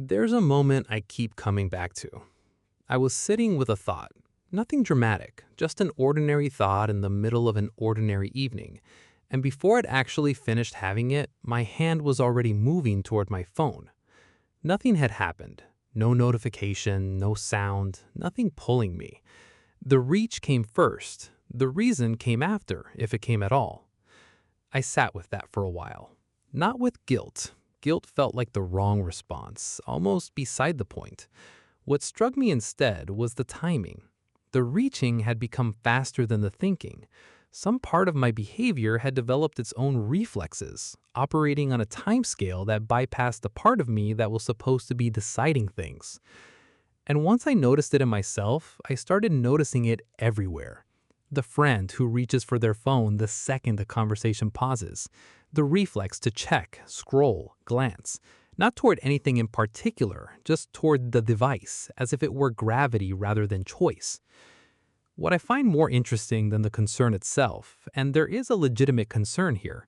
There's a moment I keep coming back to. I was sitting with a thought. Nothing dramatic, just an ordinary thought in the middle of an ordinary evening. And before I'd actually finished having it, my hand was already moving toward my phone. Nothing had happened. No notification, no sound, nothing pulling me. The reach came first. The reason came after, if it came at all. I sat with that for a while. Not with guilt. Guilt felt like the wrong response, almost beside the point. What struck me instead was the timing. The reaching had become faster than the thinking. Some part of my behavior had developed its own reflexes, operating on a timescale that bypassed the part of me that was supposed to be deciding things. And once I noticed it in myself, I started noticing it everywhere. The friend who reaches for their phone the second the conversation pauses. The reflex to check, scroll, glance. Not toward anything in particular, just toward the device, as if it were gravity rather than choice. What I find more interesting than the concern itself, and there is a legitimate concern here,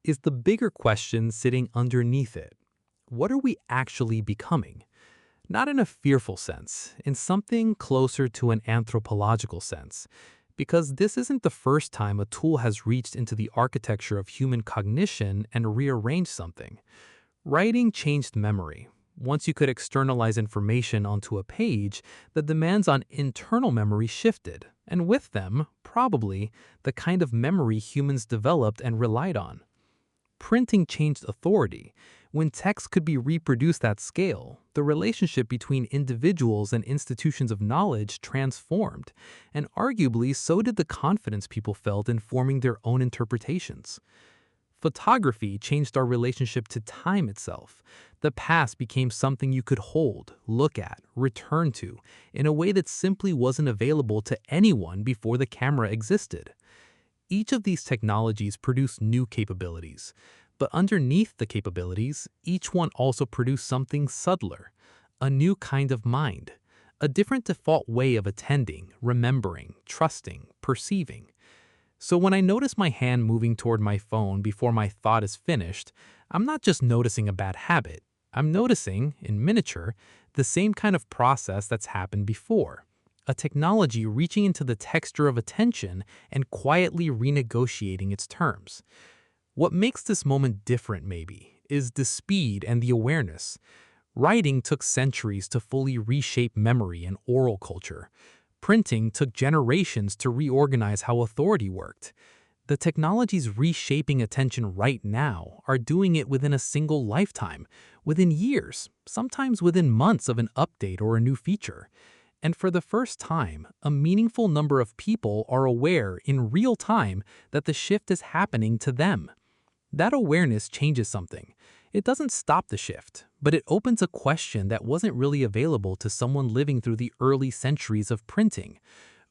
is the bigger question sitting underneath it. What are we actually becoming? Not in a fearful sense, in something closer to an anthropological sense. Because this isn't the first time a tool has reached into the architecture of human cognition and rearranged something. Writing changed memory. Once you could externalize information onto a page, the demands on internal memory shifted, and with them, probably, the kind of memory humans developed and relied on. Printing changed authority. When text could be reproduced at scale, the relationship between individuals and institutions of knowledge transformed, and arguably so did the confidence people felt in forming their own interpretations. Photography changed our relationship to time itself. The past became something you could hold, look at, return to, in a way that simply wasn't available to anyone before the camera existed. Each of these technologies produced new capabilities, but underneath the capabilities, each one also produced something subtler, a new kind of mind, a different default way of attending, remembering, trusting, perceiving. So when I notice my hand moving toward my phone before my thought is finished, I'm not just noticing a bad habit. I'm noticing, in miniature, the same kind of process that's happened before. A technology reaching into the texture of attention and quietly renegotiating its terms. What makes this moment different, maybe, is the speed and the awareness. Writing took centuries to fully reshape memory and oral culture. Printing took generations to reorganize how authority worked. The technologies reshaping attention right now are doing it within a single lifetime, within years, sometimes within months of an update or a new feature. And for the first time, a meaningful number of people are aware in real time that the shift is happening to them. That awareness changes something. It doesn't stop the shift, but it opens a question that wasn't really available to someone living through the early centuries of printing.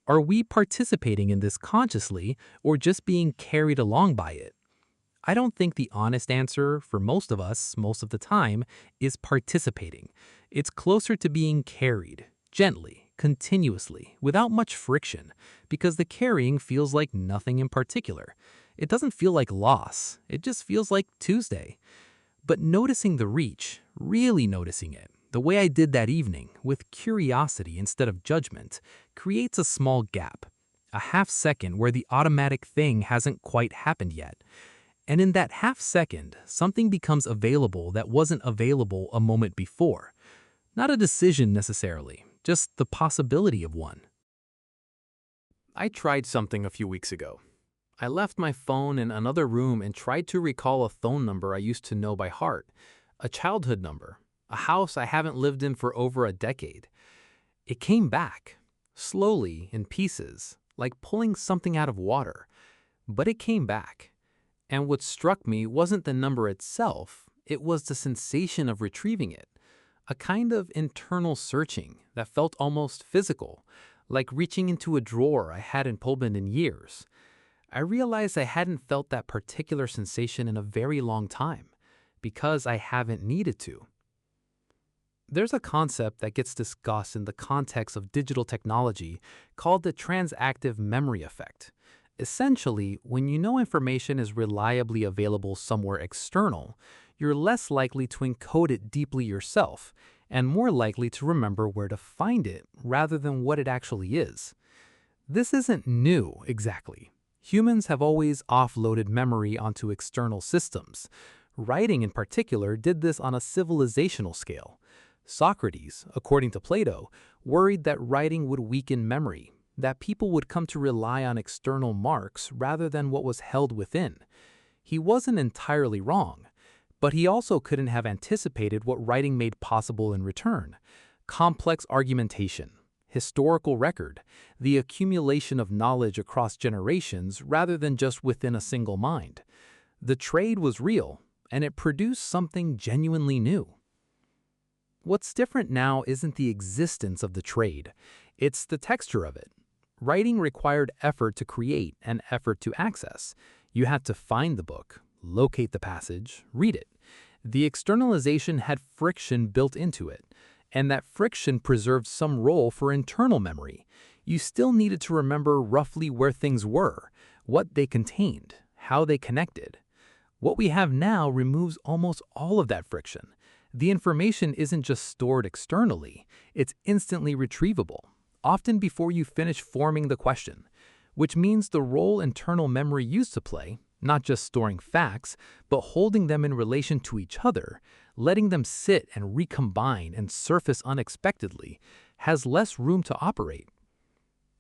Are we participating in this consciously or just being carried along by it? I don't think the honest answer, for most of us, most of the time, is participating. It's closer to being carried, gently, continuously, without much friction, because the carrying feels like nothing in particular. It doesn't feel like loss, it just feels like Tuesday. But noticing the reach, really noticing it, the way I did that evening, with curiosity instead of judgment, creates a small gap, a half second where the automatic thing hasn't quite happened yet. And in that half second, something becomes available that wasn't available a moment before. Not a decision necessarily, just the possibility of one. I tried something a few weeks ago. I left my phone in another room and tried to recall a phone number I used to know by heart, a childhood number, a house I haven't lived in for over a decade. It came back, slowly, in pieces, like pulling something out of water. But it came back. And what struck me wasn't the number itself, it was the sensation of retrieving it. A kind of internal searching that felt almost physical, like reaching into a drawer I hadn't pulled in years. I realized I hadn't felt that particular sensation in a very long time, because I haven't needed to. There's a concept that gets discussed in the context of digital technology called the transactive memory effect. Essentially, when you know information is reliably available somewhere external, you're less likely to encode it deeply yourself, and more likely to remember where to find it rather than what it actually is. This isn't new, exactly. Humans have always offloaded memory onto external systems. Writing, in particular, did this on a civilizational scale. Socrates, according to Plato, worried that writing would weaken memory, that people would come to rely on external marks rather than what was held within. He wasn't entirely wrong, but he also couldn't have anticipated what writing made possible in return: complex argumentation, historical record, the accumulation of knowledge across generations rather than just within a single mind. The trade was real, and it produced something genuinely new. What's different now isn't the existence of the trade, it's the texture of it. Writing required effort to create and effort to access. You had to find the book, locate the passage, read it. The externalization had friction built into it, and that friction preserved some role for internal memory. You still needed to remember roughly where things were, what they contained, how they connected. What we have now removes almost all of that friction. The information isn't just stored externally, it's instantly retrievable, often before you finish forming the question, which means the role internal memory used to play, not just storing facts, but holding them in relation to each other, letting them sit and recombine and surface unexpectedly, has less room to operate.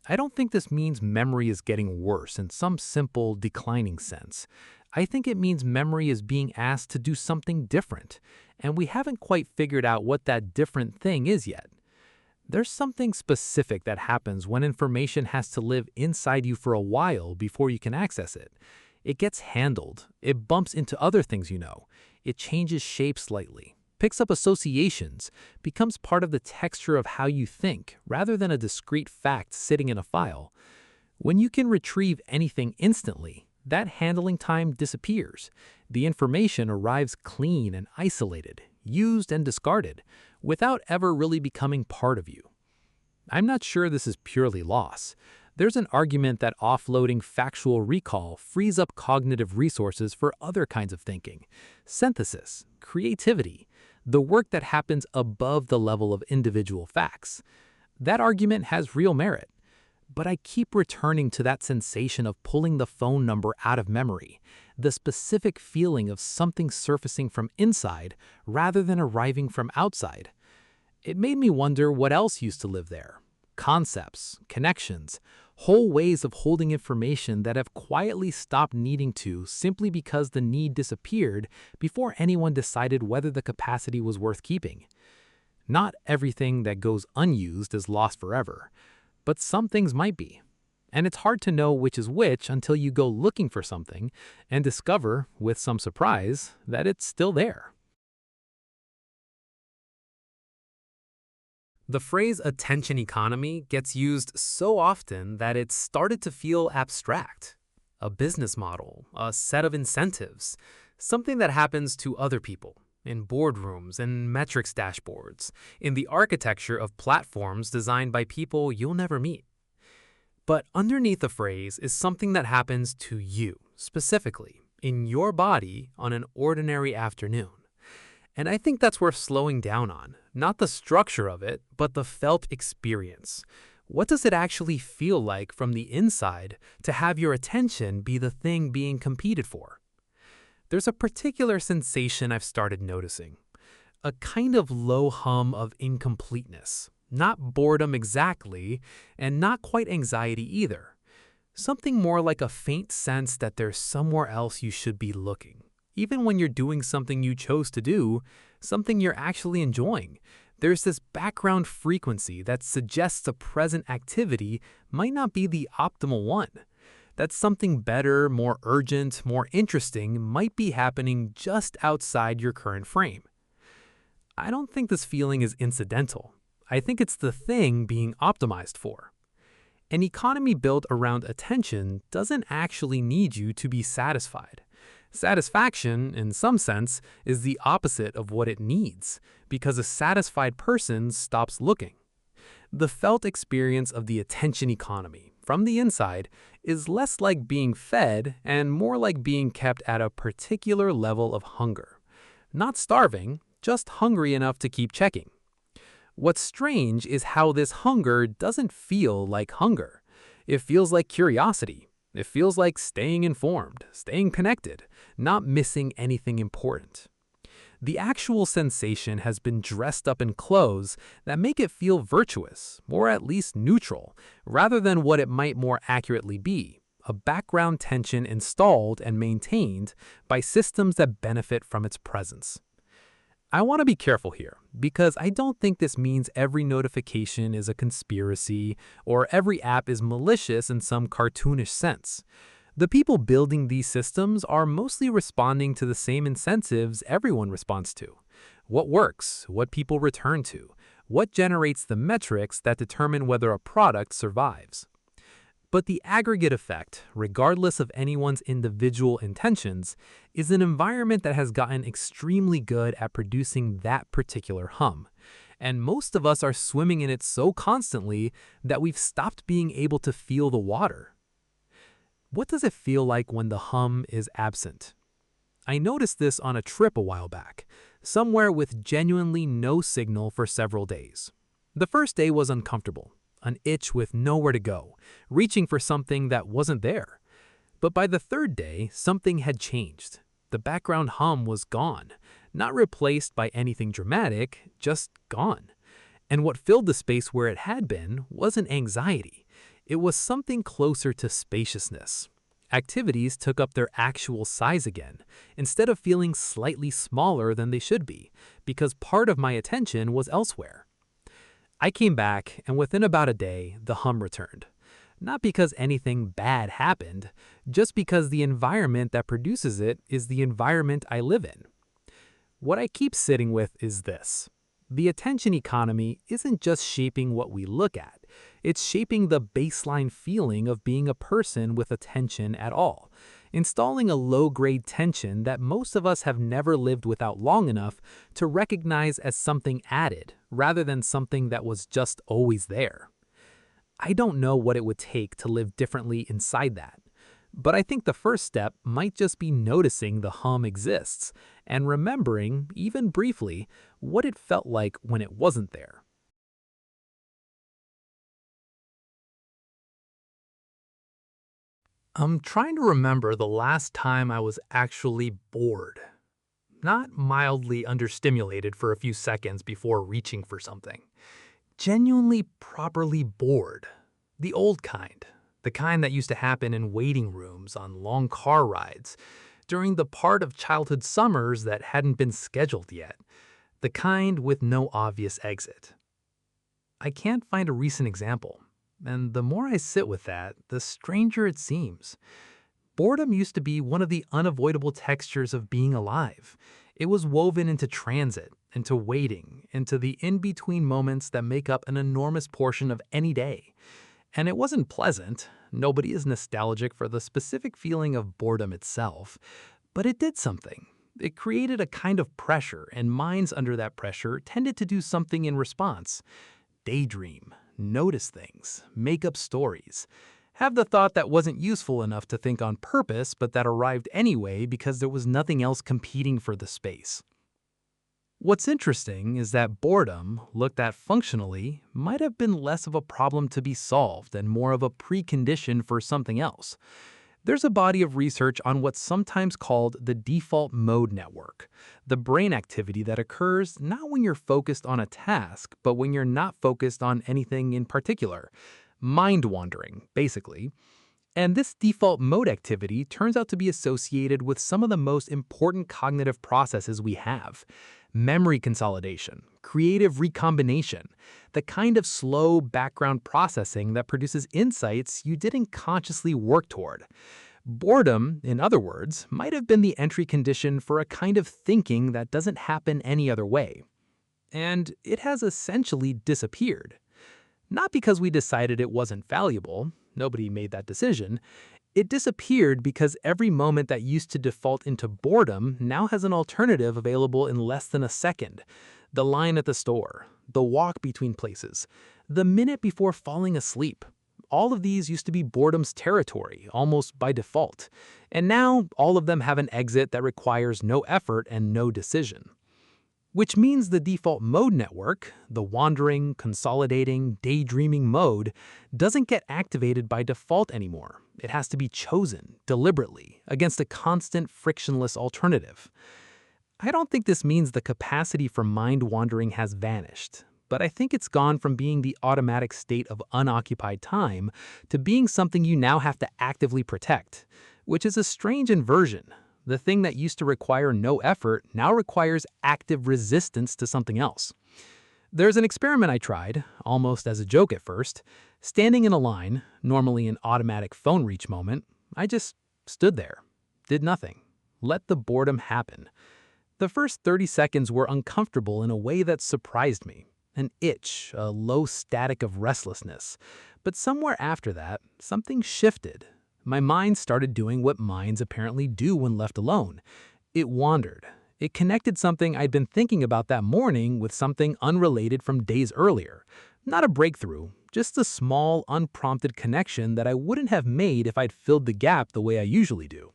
I don't think this means memory is getting worse in some simple, declining sense. I think it means memory is being asked to do something different, and we haven't quite figured out what that different thing is yet. There's something specific that happens when information has to live inside you for a while before you can access it. It gets handled, it bumps into other things you know, it changes shape slightly, picks up associations, becomes part of the texture of how you think rather than a discrete fact sitting in a file. When you can retrieve anything instantly, that handling time disappears. The information arrives clean and isolated, used and discarded, without ever really becoming part of you. I'm not sure this is purely loss. There's an argument that offloading factual recall frees up cognitive resources for other kinds of thinking: synthesis, creativity, the work that happens above the level of individual facts. That argument has real merit. But I keep returning to that sensation of pulling the phone number out of memory, the specific feeling of something surfacing from inside rather than arriving from outside. It made me wonder what else used to live there. Concepts, connections, whole ways of holding information that have quietly stopped needing to simply because the need disappeared before anyone decided whether the capacity was worth keeping. Not everything that goes unused is lost forever, but some things might be. And it's hard to know which is which until you go looking for something and discover, with some surprise, that it's still there. The phrase attention economy gets used so often that it's started to feel abstract. A business model, a set of incentives, something that happens to other people, in boardrooms and metrics dashboards, in the architecture of platforms designed by people you'll never meet. But underneath the phrase is something that happens to you, specifically, in your body on an ordinary afternoon. And I think that's worth slowing down on, not the structure of it, but the felt experience. What does it actually feel like from the inside to have your attention be the thing being competed for? There's a particular sensation I've started noticing, a kind of low hum of incompleteness, not boredom exactly, and not quite anxiety either. Something more like a faint sense that there's somewhere else you should be looking. Even when you're doing something you chose to do, something you're actually enjoying, there's this background frequency that suggests a present activity might not be the optimal one. That something better, more urgent, more interesting might be happening just outside your current frame. I don't think this feeling is incidental. I think it's the thing being optimized for. An economy built around attention doesn't actually need you to be satisfied. Satisfaction, in some sense, is the opposite of what it needs, because a satisfied person stops looking. The felt experience of the attention economy, from the inside, is less like being fed and more like being kept at a particular level of hunger. Not starving, just hungry enough to keep checking. What's strange is how this hunger doesn't feel like hunger. It feels like curiosity. It feels like staying informed, staying connected, not missing anything important. The actual sensation has been dressed up in clothes that make it feel virtuous, or at least neutral, rather than what it might more accurately be, a background tension installed and maintained by systems that benefit from its presence. I want to be careful here, because I don't think this means every notification is a conspiracy or every app is malicious in some cartoonish sense. The people building these systems are mostly responding to the same incentives everyone responds to. What works, what people return to, what generates the metrics that determine whether a product survives. But the aggregate effect, regardless of anyone's individual intentions, is an environment that has gotten extremely good at producing that particular hum. And most of us are swimming in it so constantly that we've stopped being able to feel the water. What does it feel like when the hum is absent? I noticed this on a trip a while back, somewhere with genuinely no signal for several days. The first day was uncomfortable, an itch with nowhere to go, reaching for something that wasn't there. But by the third day, something had changed. The background hum was gone, not replaced by anything dramatic, just gone. And what filled the space where it had been wasn't anxiety. It was something closer to spaciousness. Activities took up their actual size again, instead of feeling slightly smaller than they should be, because part of my attention was elsewhere. I came back, and within about a day, the hum returned. Not because anything bad happened, just because the environment that produces it is the environment I live in. What I keep sitting with is this. The attention economy isn't just shaping what we look at, it's shaping the baseline feeling of being a person with attention at all, installing a low-grade tension that most of us have never lived without long enough to recognize as something added, rather than something that was just always there. I don't know what it would take to live differently inside that. But I think the first step might just be noticing the hum exists and remembering, even briefly, what it felt like when it wasn't there. I'm trying to remember the last time I was actually bored. Not mildly understimulated for a few seconds before reaching for something. Genuinely properly bored. The old kind. The kind that used to happen in waiting rooms on long car rides, during the part of childhood summers that hadn't been scheduled yet. The kind with no obvious exit. I can't find a recent example, and the more I sit with that, the stranger it seems. Boredom used to be one of the unavoidable textures of being alive. It was woven into transit, into waiting, into the in-between moments that make up an enormous portion of any day. And it wasn't pleasant. Nobody is nostalgic for the specific feeling of boredom itself. But it did something. It created a kind of pressure, and minds under that pressure tended to do something in response. Daydream, notice things, make up stories. Have the thought that wasn't useful enough to think on purpose, but that arrived anyway because there was nothing else competing for the space. What's interesting is that boredom, looked at functionally, might have been less of a problem to be solved and more of a precondition for something else. There's a body of research on what's sometimes called the default mode network, the brain activity that occurs not when you're focused on a task, but when you're not focused on anything in particular. Mind wandering, basically. And this default mode activity turns out to be associated with some of the most important cognitive processes we have. Memory consolidation, creative recombination, the kind of slow background processing that produces insights you didn't consciously work toward. Boredom, in other words, might have been the entry condition for a kind of thinking that doesn't happen any other way. And it has essentially disappeared. Not because we decided it wasn't valuable, nobody made that decision. It disappeared because every moment that used to default into boredom now has an alternative available in less than a second. The line at the store, the walk between places, the minute before falling asleep. All of these used to be boredom's territory, almost by default. And now all of them have an exit that requires no effort and no decision. which means the default mode network, the wandering, consolidating, daydreaming mode, doesn't get activated by default anymore. It has to be chosen, deliberately, against a constant, frictionless alternative. I don't think this means the capacity for mind wandering has vanished, but I think it's gone from being the automatic state of unoccupied time to being something you now have to actively protect, which is a strange inversion. The thing that used to require no effort now requires active resistance to something else. There's an experiment I tried, almost as a joke at first. Standing in a line, normally an automatic phone reach moment, I just stood there, did nothing, let the boredom happen. The first 30 seconds were uncomfortable in a way that surprised me. An itch, a low static of restlessness. But somewhere after that, something shifted. My mind started doing what minds apparently do when left alone. It wandered. It connected something I'd been thinking about that morning with something unrelated from days earlier. Not a breakthrough, just a small, unprompted connection that I wouldn't have made if I'd filled the gap the way I usually do.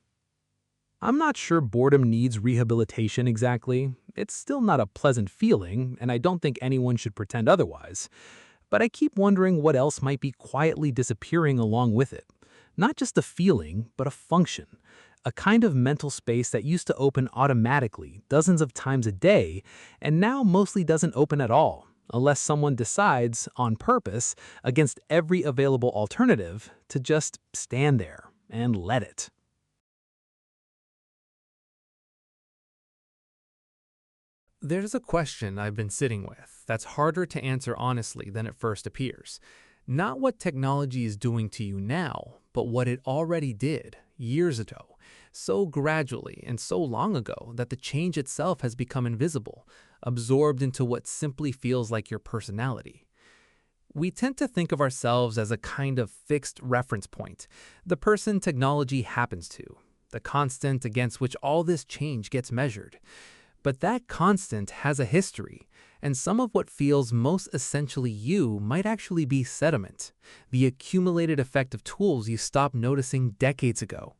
I'm not sure boredom needs rehabilitation exactly. It's still not a pleasant feeling, and I don't think anyone should pretend otherwise. But I keep wondering what else might be quietly disappearing along with it. Not just a feeling, but a function. A kind of mental space that used to open automatically dozens of times a day, and now mostly doesn't open at all, unless someone decides, on purpose, against every available alternative, to just stand there and let it. There's a question I've been sitting with that's harder to answer honestly than it first appears. Not what technology is doing to you now, but what it already did years ago, so gradually and so long ago that the change itself has become invisible, absorbed into what simply feels like your personality. We tend to think of ourselves as a kind of fixed reference point, the person technology happens to, the constant against which all this change gets measured. But that constant has a history, and some of what feels most essentially you might actually be sediment, the accumulated effect of tools you stopped noticing decades ago.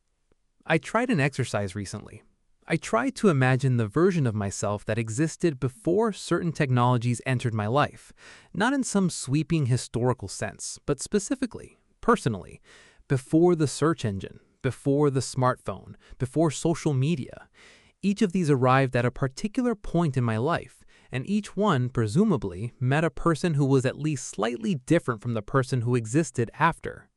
I tried an exercise recently. I tried to imagine the version of myself that existed before certain technologies entered my life, not in some sweeping historical sense, but specifically, personally, before the search engine, before the smartphone, before social media. Each of these arrived at a particular point in my life, and each one, presumably, met a person who was at least slightly different from the person who existed after.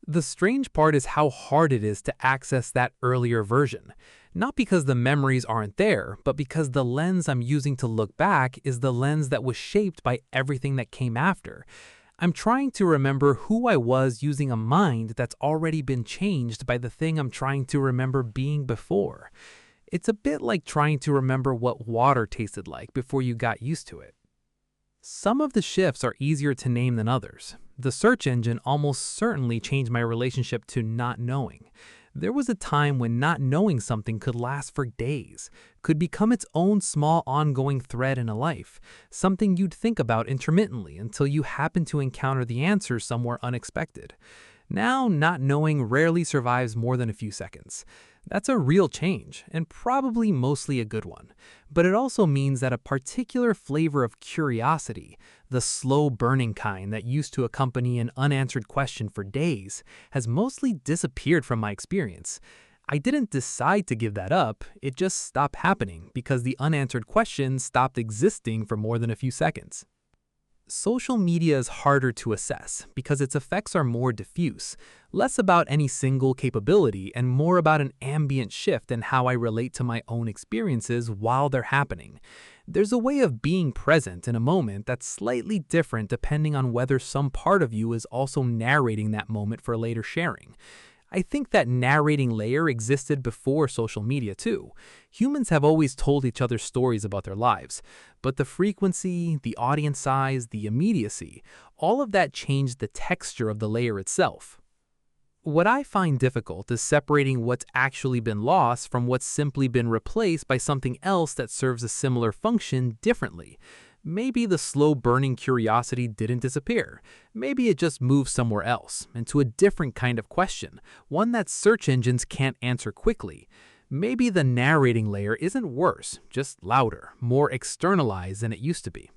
The strange part is how hard it is to access that earlier version, not because the memories aren't there, but because the lens I'm using to look back is the lens that was shaped by everything that came after. I'm trying to remember who I was using a mind that's already been changed by the thing I'm trying to remember being before. It's a bit like trying to remember what water tasted like before you got used to it. Some of the shifts are easier to name than others. The search engine almost certainly changed my relationship to not knowing. There was a time when not knowing something could last for days, could become its own small ongoing thread in a life, something you'd think about intermittently until you happen to encounter the answer somewhere unexpected. Now, not knowing rarely survives more than a few seconds. That's a real change, and probably mostly a good one. But it also means that a particular flavor of curiosity, the slow burning kind that used to accompany an unanswered question for days, has mostly disappeared from my experience. I didn't decide to give that up, it just stopped happening because the unanswered question stopped existing for more than a few seconds. Social media is harder to assess because its effects are more diffuse, less about any single capability and more about an ambient shift in how I relate to my own experiences while they're happening. There's a way of being present in a moment that's slightly different depending on whether some part of you is also narrating that moment for later sharing. I think that narrating layer existed before social media too. Humans have always told each other stories about their lives, but the frequency, the audience size, the immediacy, all of that changed the texture of the layer itself. What I find difficult is separating what's actually been lost from what's simply been replaced by something else that serves a similar function differently. Maybe the slow-burning curiosity didn't disappear. Maybe it just moved somewhere else, into a different kind of question, one that search engines can't answer quickly. Maybe the narrating layer isn't worse, just louder, more externalized than it used to be.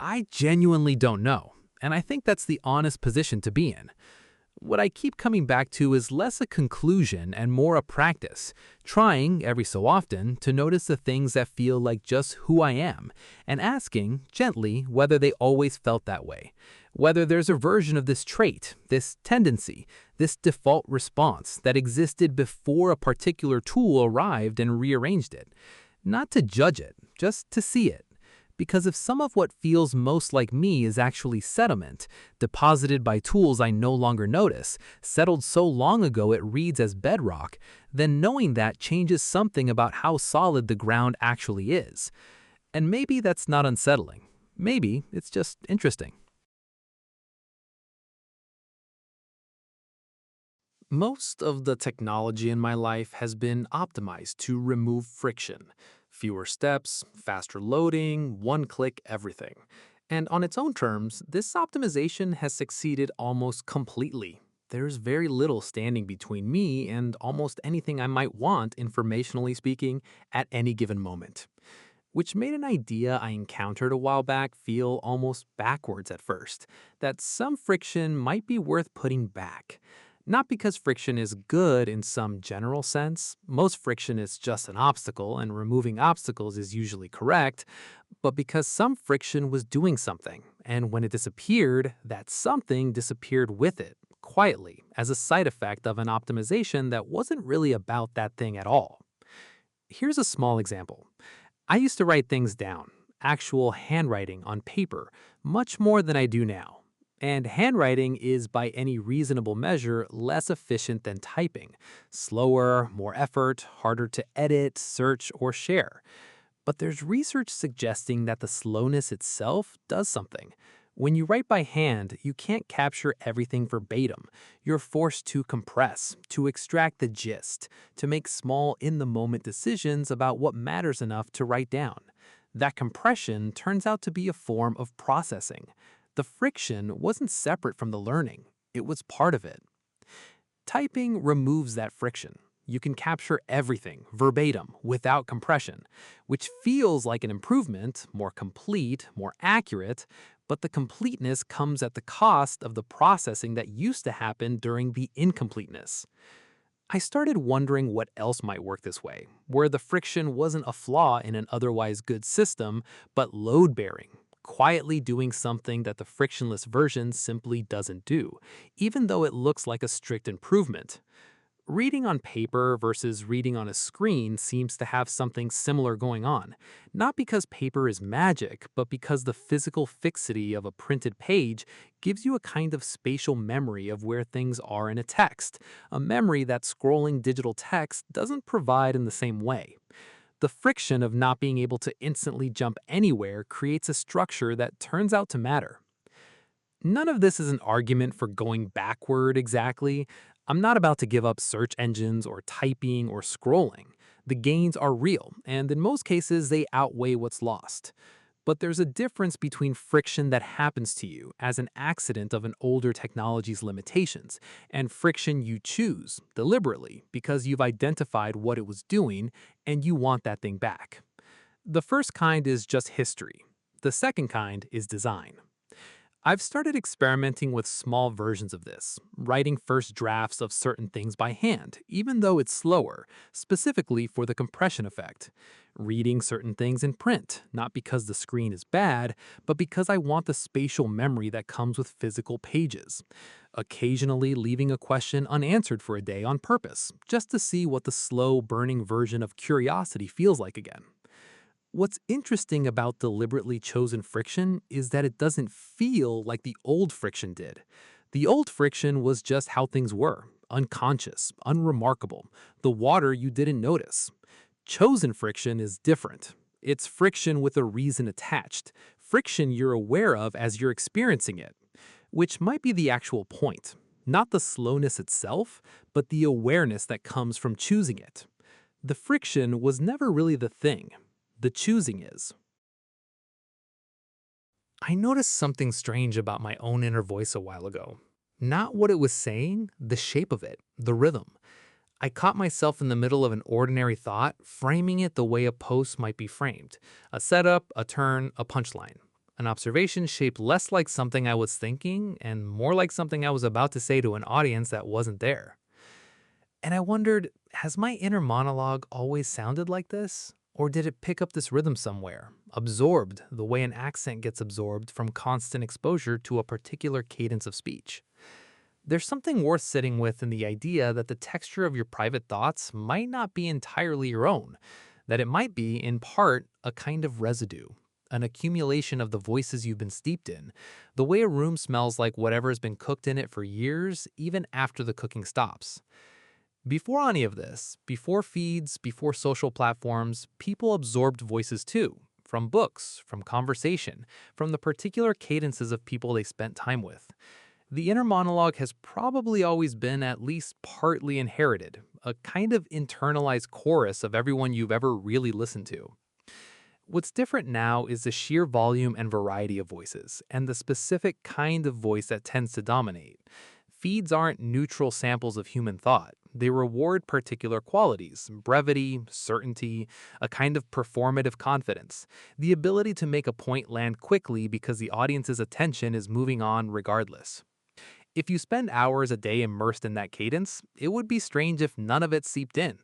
I genuinely don't know, and I think that's the honest position to be in. What I keep coming back to is less a conclusion and more a practice, trying every so often to notice the things that feel like just who I am, and asking, gently, whether they always felt that way, whether there's a version of this trait, this tendency, this default response that existed before a particular tool arrived and rearranged it. Not to judge it, just to see it. Because if some of what feels most like me is actually sediment, deposited by tools I no longer notice, settled so long ago it reads as bedrock, then knowing that changes something about how solid the ground actually is. And maybe that's not unsettling. Maybe it's just interesting. Most of the technology in my life has been optimized to remove friction. Fewer steps, faster loading, one click everything. And on its own terms, this optimization has succeeded almost completely. There's very little standing between me and almost anything I might want, informationally speaking, at any given moment. Which made an idea I encountered a while back feel almost backwards at first, that some friction might be worth putting back. Not because friction is good in some general sense, most friction is just an obstacle and removing obstacles is usually correct, but because some friction was doing something, and when it disappeared, that something disappeared with it, quietly, as a side effect of an optimization that wasn't really about that thing at all. Here's a small example. I used to write things down, actual handwriting on paper, much more than I do now. And handwriting is, by any reasonable measure, less efficient than typing. Slower, more effort, harder to edit, search, or share. But there's research suggesting that the slowness itself does something. When you write by hand, you can't capture everything verbatim. You're forced to compress, to extract the gist, to make small in-the-moment decisions about what matters enough to write down. That compression turns out to be a form of processing. The friction wasn't separate from the learning, it was part of it. Typing removes that friction. You can capture everything verbatim without compression, which feels like an improvement, more complete, more accurate, but the completeness comes at the cost of the processing that used to happen during the incompleteness. I started wondering what else might work this way, where the friction wasn't a flaw in an otherwise good system, but load-bearing, quietly doing something that the frictionless version simply doesn't do, even though it looks like a strict improvement. Reading on paper versus reading on a screen seems to have something similar going on, not because paper is magic, but because the physical fixity of a printed page gives you a kind of spatial memory of where things are in a text, a memory that scrolling digital text doesn't provide in the same way. The friction of not being able to instantly jump anywhere creates a structure that turns out to matter. None of this is an argument for going backward exactly. I'm not about to give up search engines or typing or scrolling. The gains are real, and in most cases, they outweigh what's lost. But there's a difference between friction that happens to you as an accident of an older technology's limitations and friction you choose deliberately because you've identified what it was doing and you want that thing back. The first kind is just history. The second kind is design. I've started experimenting with small versions of this, writing first drafts of certain things by hand, even though it's slower, specifically for the compression effect. Reading certain things in print, not because the screen is bad, but because I want the spatial memory that comes with physical pages. Occasionally leaving a question unanswered for a day on purpose, just to see what the slow burning version of curiosity feels like again. What's interesting about deliberately chosen friction is that it doesn't feel like the old friction did. The old friction was just how things were, unconscious, unremarkable, the water you didn't notice. Chosen friction is different. It's friction with a reason attached, friction you're aware of as you're experiencing it, which might be the actual point. Not the slowness itself, but the awareness that comes from choosing it. The friction was never really the thing. The choosing is. I noticed something strange about my own inner voice a while ago. Not what it was saying, the shape of it, the rhythm. I caught myself in the middle of an ordinary thought, framing it the way a post might be framed: a setup, a turn, a punchline. An observation shaped less like something I was thinking and more like something I was about to say to an audience that wasn't there. And I wondered, has my inner monologue always sounded like this? Or did it pick up this rhythm somewhere, absorbed the way an accent gets absorbed from constant exposure to a particular cadence of speech? There's something worth sitting with in the idea that the texture of your private thoughts might not be entirely your own, that it might be, in part, a kind of residue, an accumulation of the voices you've been steeped in, the way a room smells like whatever has been cooked in it for years, even after the cooking stops. Before any of this, before feeds, before social platforms, people absorbed voices too, from books, from conversation, from the particular cadences of people they spent time with. The inner monologue has probably always been at least partly inherited, a kind of internalized chorus of everyone you've ever really listened to. What's different now is the sheer volume and variety of voices, and the specific kind of voice that tends to dominate. Feeds aren't neutral samples of human thought. They reward particular qualities: brevity, certainty, a kind of performative confidence, the ability to make a point land quickly because the audience's attention is moving on regardless. If you spend hours a day immersed in that cadence, it would be strange if none of it seeped in.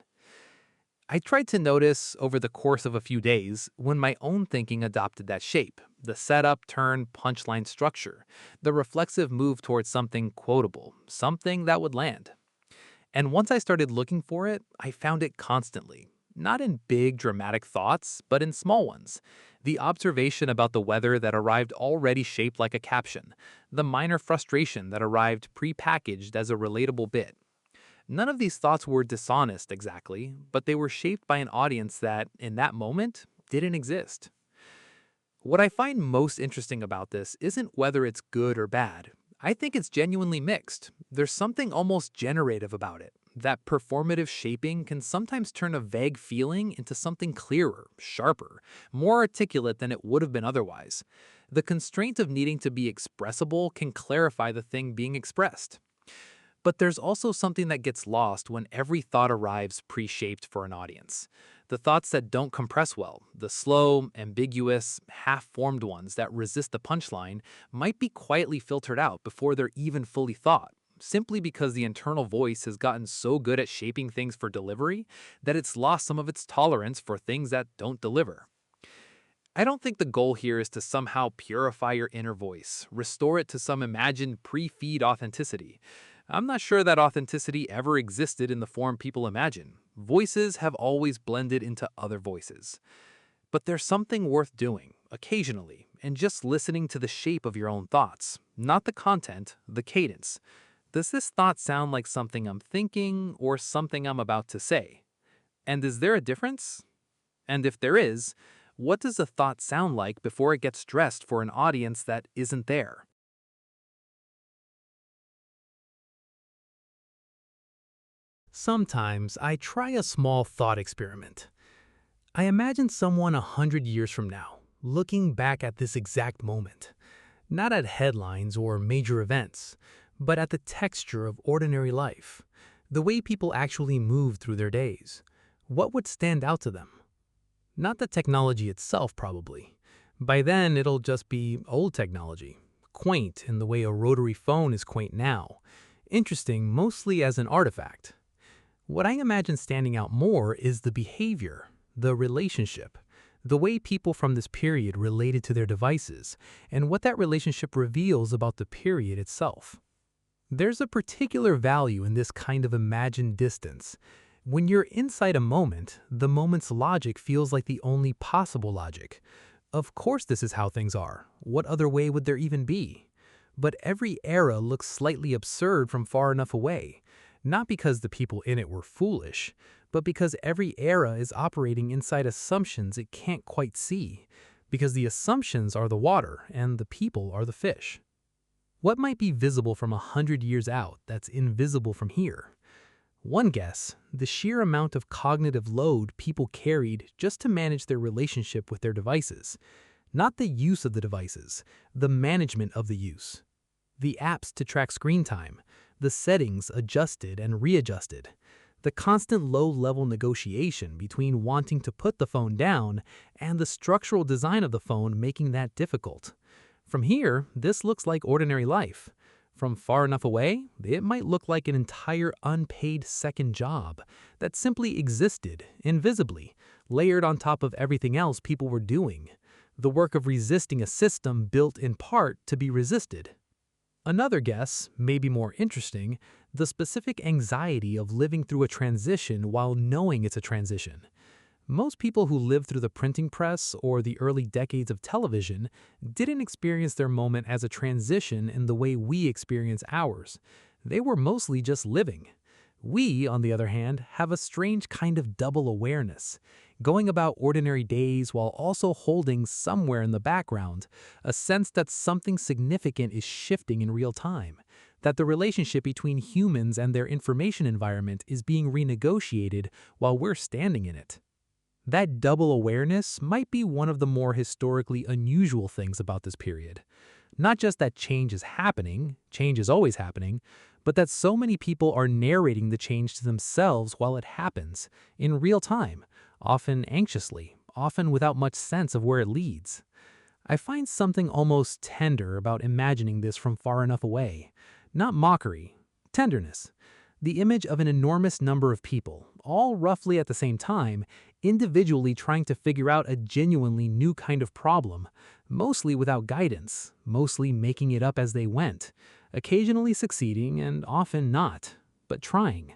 I tried to notice over the course of a few days when my own thinking adopted that shape: the setup, turn, punchline structure, the reflexive move towards something quotable, something that would land. And once I started looking for it, I found it constantly. Not in big, dramatic thoughts, but in small ones. The observation about the weather that arrived already shaped like a caption. The minor frustration that arrived prepackaged as a relatable bit. None of these thoughts were dishonest exactly, but they were shaped by an audience that, in that moment, didn't exist. What I find most interesting about this isn't whether it's good or bad. I think it's genuinely mixed. There's something almost generative about it. That performative shaping can sometimes turn a vague feeling into something clearer, sharper, more articulate than it would have been otherwise. The constraint of needing to be expressible can clarify the thing being expressed. But there's also something that gets lost when every thought arrives pre-shaped for an audience. The thoughts that don't compress well, the slow, ambiguous, half-formed ones that resist the punchline, might be quietly filtered out before they're even fully thought, simply because the internal voice has gotten so good at shaping things for delivery that it's lost some of its tolerance for things that don't deliver. I don't think the goal here is to somehow purify your inner voice, restore it to some imagined pre-feed authenticity. I'm not sure that authenticity ever existed in the form people imagine. Voices have always blended into other voices. But there's something worth doing, occasionally, and just listening to the shape of your own thoughts. Not the content, the cadence. Does this thought sound like something I'm thinking or something I'm about to say? And is there a difference? And if there is, what does a thought sound like before it gets dressed for an audience that isn't there? Sometimes I try a small thought experiment. I imagine someone 100 years from now, looking back at this exact moment, not at headlines or major events, but at the texture of ordinary life, the way people actually move through their days. What would stand out to them? Not the technology itself, probably. By then, it'll just be old technology, quaint in the way a rotary phone is quaint now, interesting mostly as an artifact. What I imagine standing out more is the behavior, the relationship, the way people from this period related to their devices, and what that relationship reveals about the period itself. There's a particular value in this kind of imagined distance. When you're inside a moment, the moment's logic feels like the only possible logic. Of course this is how things are. What other way would there even be? But every era looks slightly absurd from far enough away. Not because the people in it were foolish, but because every era is operating inside assumptions it can't quite see, because the assumptions are the water and the people are the fish. What might be visible from 100 years out that's invisible from here? One guess, the sheer amount of cognitive load people carried just to manage their relationship with their devices. Not the use of the devices, the management of the use. The apps to track screen time, the settings adjusted and readjusted, The constant low-level negotiation between wanting to put the phone down and the structural design of the phone making that difficult. From here, this looks like ordinary life. From far enough away, it might look like an entire unpaid second job that simply existed, invisibly, layered on top of everything else people were doing. The work of resisting a system built in part to be resisted. Another guess, maybe more interesting, the specific anxiety of living through a transition while knowing it's a transition. Most people who lived through the printing press or the early decades of television didn't experience their moment as a transition in the way we experience ours. They were mostly just living. We, on the other hand, have a strange kind of double awareness, going about ordinary days while also holding somewhere in the background a sense that something significant is shifting in real time, that the relationship between humans and their information environment is being renegotiated while we're standing in it. That double awareness might be one of the more historically unusual things about this period. Not just that change is always happening, but that so many people are narrating the change to themselves while it happens, in real time, often anxiously, often without much sense of where it leads. I find something almost tender about imagining this from far enough away. Not mockery, tenderness. The image of an enormous number of people, all roughly at the same time, individually trying to figure out a genuinely new kind of problem, mostly without guidance, mostly making it up as they went, occasionally succeeding and often not, but trying.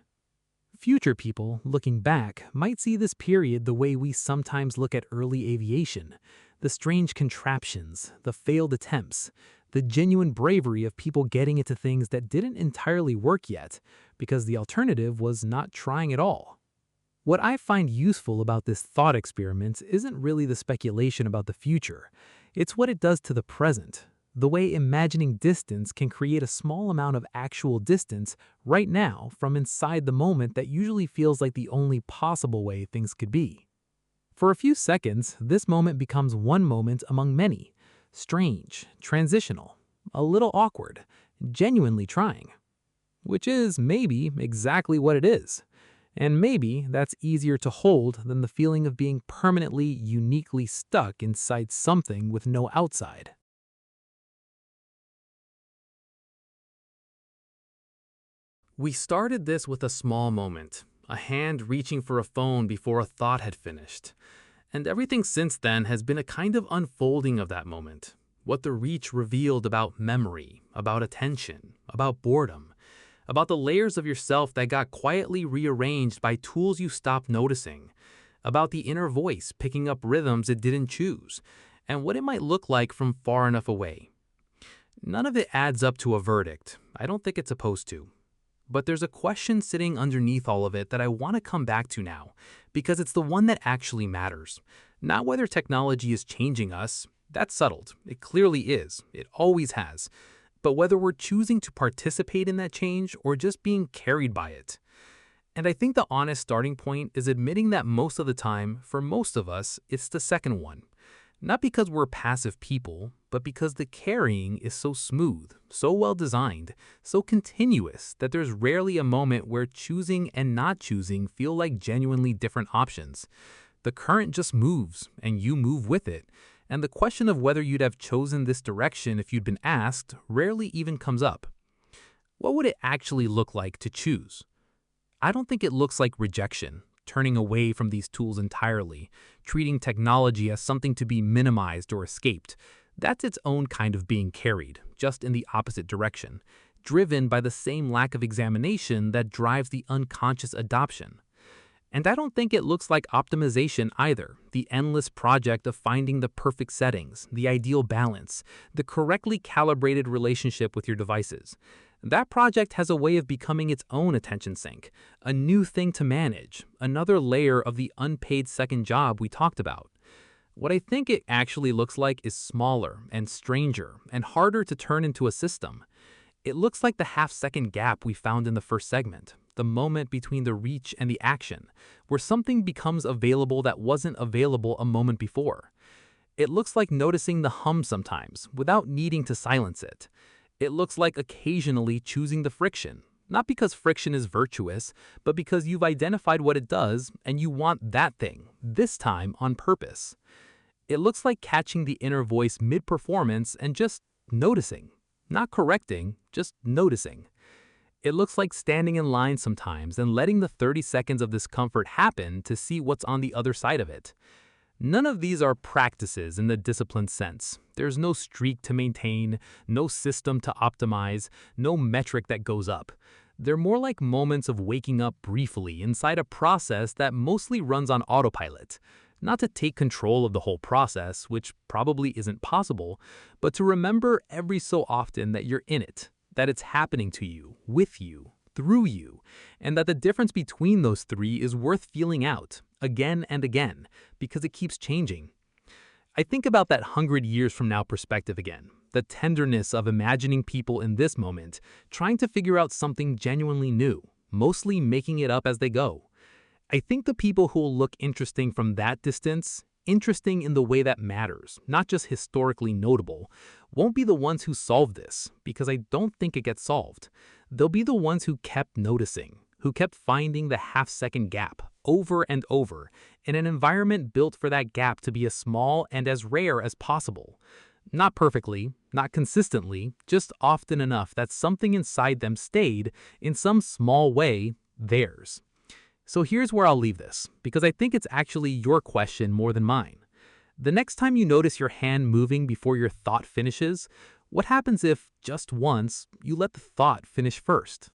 Future people, looking back, might see this period the way we sometimes look at early aviation, the strange contraptions, the failed attempts, the genuine bravery of people getting into things that didn't entirely work yet, because the alternative was not trying at all. What I find useful about this thought experiment isn't really the speculation about the future. It's what it does to the present, the way imagining distance can create a small amount of actual distance right now from inside the moment that usually feels like the only possible way things could be. For a few seconds, this moment becomes one moment among many, strange, transitional, a little awkward, genuinely trying. Which is maybe exactly what it is. And maybe that's easier to hold than the feeling of being permanently, uniquely stuck inside something with no outside. We started this with a small moment, a hand reaching for a phone before a thought had finished. And everything since then has been a kind of unfolding of that moment. What the reach revealed about memory, about attention, about boredom, about the layers of yourself that got quietly rearranged by tools you stopped noticing, about the inner voice picking up rhythms it didn't choose, and what it might look like from far enough away. None of it adds up to a verdict. I don't think it's supposed to. But there's a question sitting underneath all of it that I want to come back to now, because it's the one that actually matters. Not whether technology is changing us. That's settled. It clearly is. It always has. But whether we're choosing to participate in that change or just being carried by it. And I think the honest starting point is admitting that most of the time, for most of us, it's the second one. Not because we're passive people, but because the carrying is so smooth, so well designed, so continuous that there's rarely a moment where choosing and not choosing feel like genuinely different options. The current just moves, and you move with it. And the question of whether you'd have chosen this direction if you'd been asked rarely even comes up. What would it actually look like to choose? I don't think it looks like rejection, turning away from these tools entirely, treating technology as something to be minimized or escaped. That's its own kind of being carried, just in the opposite direction, driven by the same lack of examination that drives the unconscious adoption. And I don't think it looks like optimization either, the endless project of finding the perfect settings, the ideal balance, the correctly calibrated relationship with your devices. That project has a way of becoming its own attention sink, a new thing to manage, another layer of the unpaid second job we talked about. What I think it actually looks like is smaller and stranger and harder to turn into a system. It looks like the half-second gap we found in the first segment, the moment between the reach and the action, where something becomes available that wasn't available a moment before. It looks like noticing the hum sometimes, without needing to silence it. It looks like occasionally choosing the friction, Not because friction is virtuous, but because you've identified what it does and you want that thing, this time on purpose. It looks like catching the inner voice mid-performance and just noticing. Not correcting, just noticing. It looks like standing in line sometimes and letting the 30 seconds of discomfort happen to see what's on the other side of it. None of these are practices in the disciplined sense. There's no streak to maintain, no system to optimize, no metric that goes up. They're more like moments of waking up briefly inside a process that mostly runs on autopilot. Not to take control of the whole process, which probably isn't possible, but to remember every so often that you're in it, that it's happening to you, with you, through you, and that the difference between those three is worth feeling out, again and again, because it keeps changing. I think about that 100 years from now perspective again, the tenderness of imagining people in this moment, trying to figure out something genuinely new, mostly making it up as they go. I think the people who will look interesting from that distance, interesting in the way that matters, not just historically notable, won't be the ones who solve this, because I don't think it gets solved. They'll be the ones who kept noticing, who kept finding the half-second gap over and over in an environment built for that gap to be as small and as rare as possible. Not perfectly, not consistently, just often enough that something inside them stayed, in some small way, theirs. So here's where I'll leave this, because I think it's actually your question more than mine. The next time you notice your hand moving before your thought finishes, what happens if, just once, you let the thought finish first?